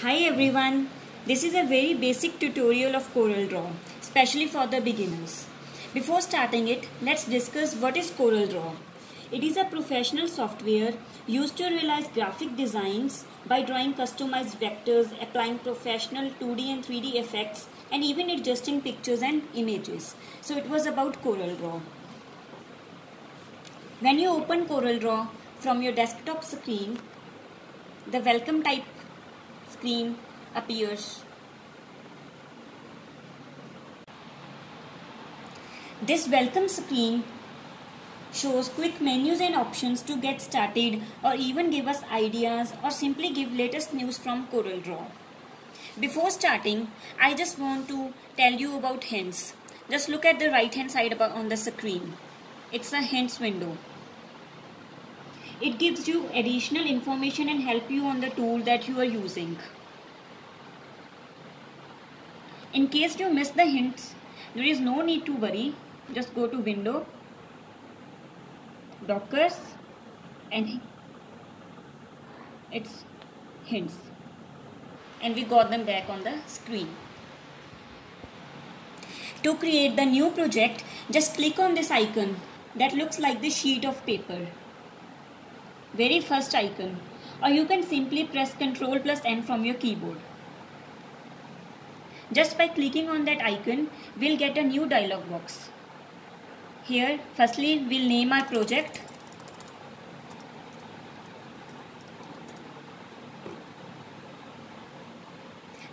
Hi everyone, this is a very basic tutorial of CorelDRAW, especially for the beginners. Before starting it, let's discuss what is CorelDRAW. It is a professional software used to realize graphic designs by drawing customized vectors, applying professional 2D and 3D effects, and even adjusting pictures and images. So it was about CorelDRAW. When you open CorelDRAW from your desktop screen, the welcome type screen appears. This welcome screen shows quick menus and options to get started or even give us ideas or simply give latest news from CorelDRAW. Before starting, I just want to tell you about hints. Just look at the right hand side on the screen. It's a hints window. It gives you additional information and help you on the tool that you are using. In case you miss the hints, there is no need to worry. Just go to Window, Dockers, and it's hints. And we got them back on the screen. To create the new project, just click on this icon that looks like the sheet of paper. Very first icon, or you can simply press Ctrl+N from your keyboard. Just by clicking on that icon, we'll get a new dialog box. Here, firstly, we'll name our project.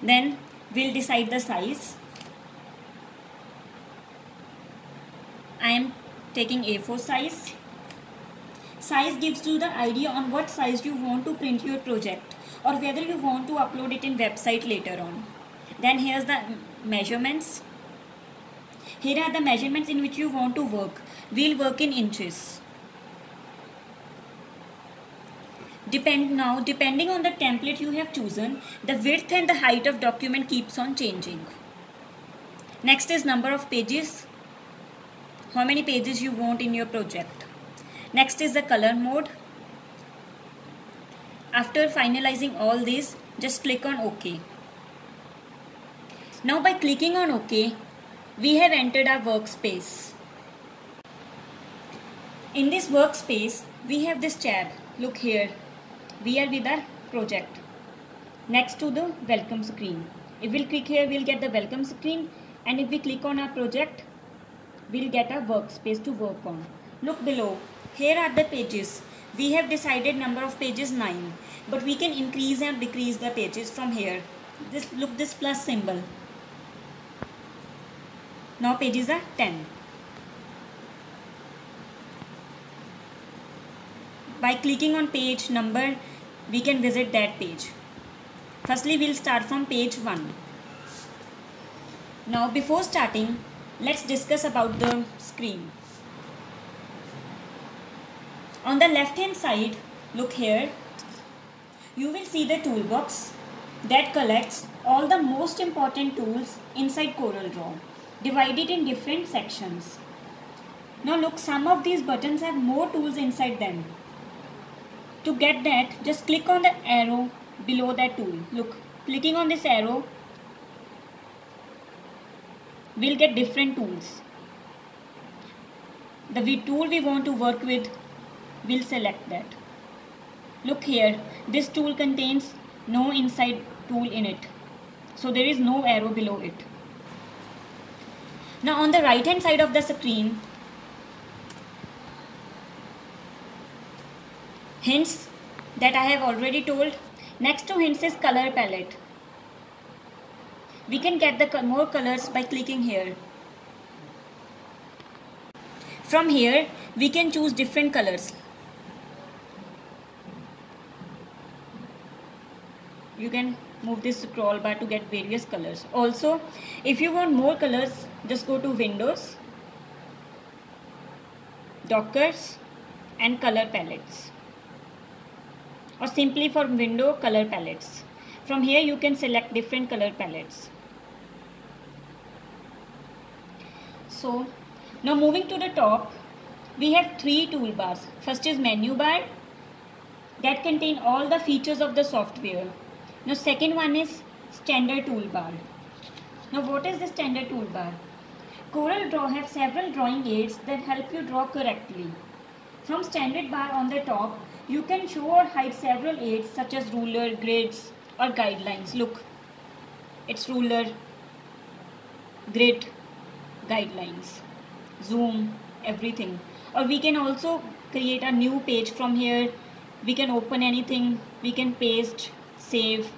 Then, we'll decide the size. I am taking A4 size. Size gives you the idea on what size you want to print your project or whether you want to upload it in website later on. Then here's the measurements. Here are the measurements in which you want to work. We'll work in inches. Depending on the template you have chosen, the width and the height of document keeps on changing. Next is number of pages. How many pages you want in your project. Next is the color mode. After finalizing all this, just click on OK. Now by clicking on OK, we have entered our workspace. In this workspace, we have this tab. Look here. We are with our project. Next to the welcome screen. If we'll click here, we'll get the welcome screen. And if we click on our project, we'll get a workspace to work on. Look below. Here are the pages. We have decided number of pages 9. But we can increase and decrease the pages from here. Look this plus symbol. Now pages are 10. By clicking on page number, we can visit that page. Firstly, we'll start from page 1. Now before starting, let's discuss about the screen. On the left hand side, look here, you will see the toolbox that collects all the most important tools inside CorelDRAW, divided in different sections. Now look, some of these buttons have more tools inside them. To get that, just click on the arrow below that tool. Look, clicking on this arrow, we'll get different tools. The tool we want to work with, we'll select that. Look here, this tool contains no inside tool in it. So there is no arrow below it. Now on the right hand side of the screen, hints that I have already told. Next to hints is color palette. We can get the more colors by clicking here. From here, we can choose different colors. You can move this scroll bar to get various colors. Also, if you want more colors, just go to Windows, Dockers, and Color Palettes. Or simply for Window, Color Palettes. From here, you can select different color palettes. So, now moving to the top, we have 3 toolbars. First is menu bar that contain all the features of the software. Now second one is standard toolbar. Now what is the standard toolbar? Corel Draw have several drawing aids that help you draw correctly. From standard bar on the top, you can show or hide several aids such as ruler, grids or guidelines. Look, it's ruler, grid, guidelines, zoom, everything. Or we can also create a new page from here. We can open anything, we can paste, save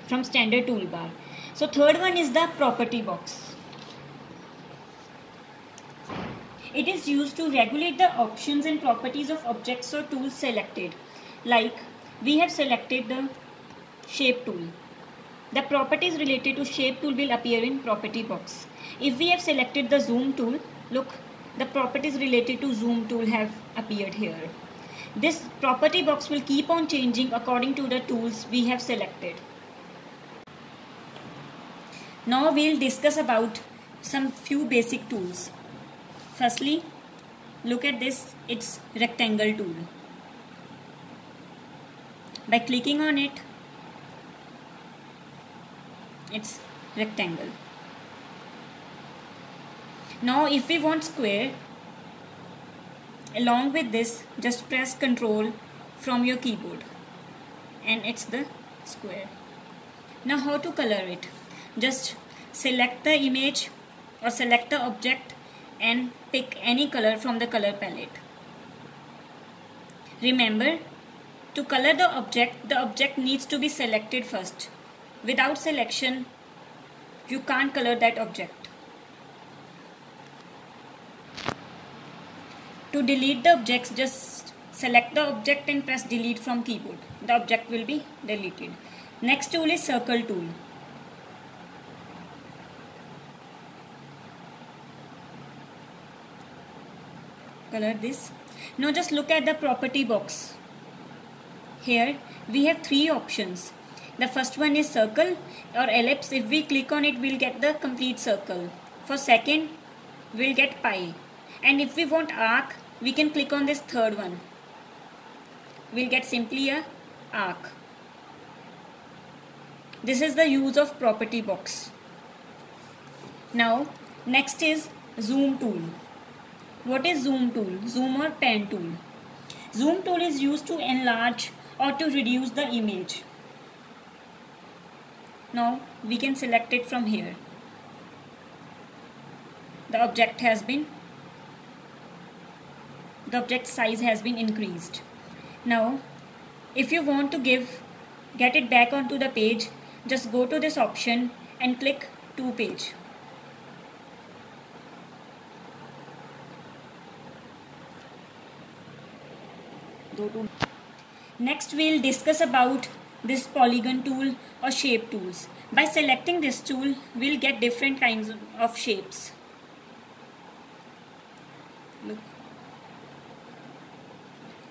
from standard toolbar. So third one is the property box. It is used to regulate the options and properties of objects or tools selected. Like we have selected the shape tool. The properties related to shape tool will appear in property box. If we have selected the zoom tool, look, the properties related to zoom tool have appeared here. This property box will keep on changing according to the tools we have selected. Now we'll discuss about some few basic tools. Firstly, look at this, it's rectangle tool. By clicking on it, it's rectangle. Now if we want square, along with this, just press Ctrl from your keyboard and it's the square. Now how to color it? Just select the image or select the object and pick any color from the color palette. Remember, to color the object needs to be selected first. Without selection, you can't color that object. To delete the objects, just select the object and press delete from keyboard. The object will be deleted. Next tool is circle tool. Color this. Now just look at the property box. Here we have three options. The first one is circle or ellipse. If we click on it, we'll get the complete circle. For second, we'll get pie. And if we want arc, we can click on this third one. We'll get simply a arc. This is the use of property box. Now next is zoom tool. What is zoom tool? Zoom or pan tool. Zoom tool is used to enlarge or to reduce the image. Now we can select it from here. The object size has been increased. Now if you want to get it back onto the page, just go to this option and click to page. Next we'll discuss about this polygon tool or shape tools. By selecting this tool, we'll get different kinds of shapes. Look.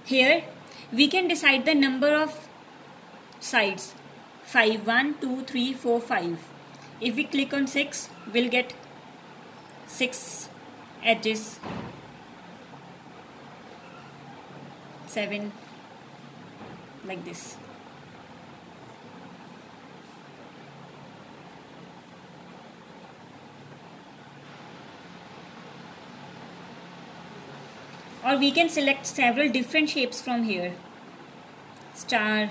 Here we can decide the number of sides. 5, 1, 2, 3, 4, 5. If we click on 6, we'll get 6 edges. 7, like this. Or we can select several different shapes from here. Star,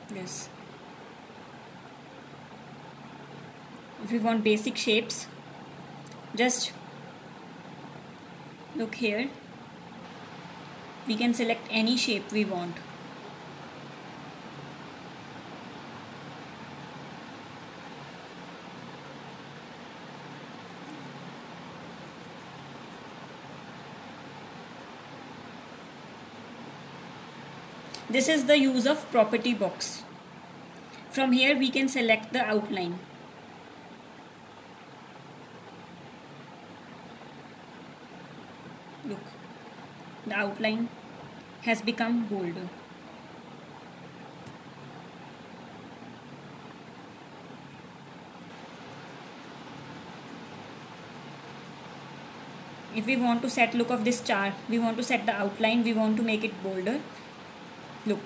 this. If we want basic shapes, just look here. We can select any shape we want. This is the use of property box. From here we can select the outline. Look, the outline has become bolder. If we want to set look of this chart, we want to set the outline, we want to make it bolder. Look.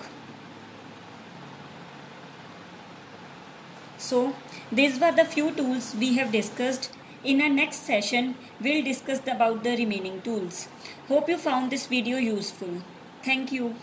So these were the few tools we have discussed. In our next session, we'll discuss about the remaining tools. Hope you found this video useful. Thank you.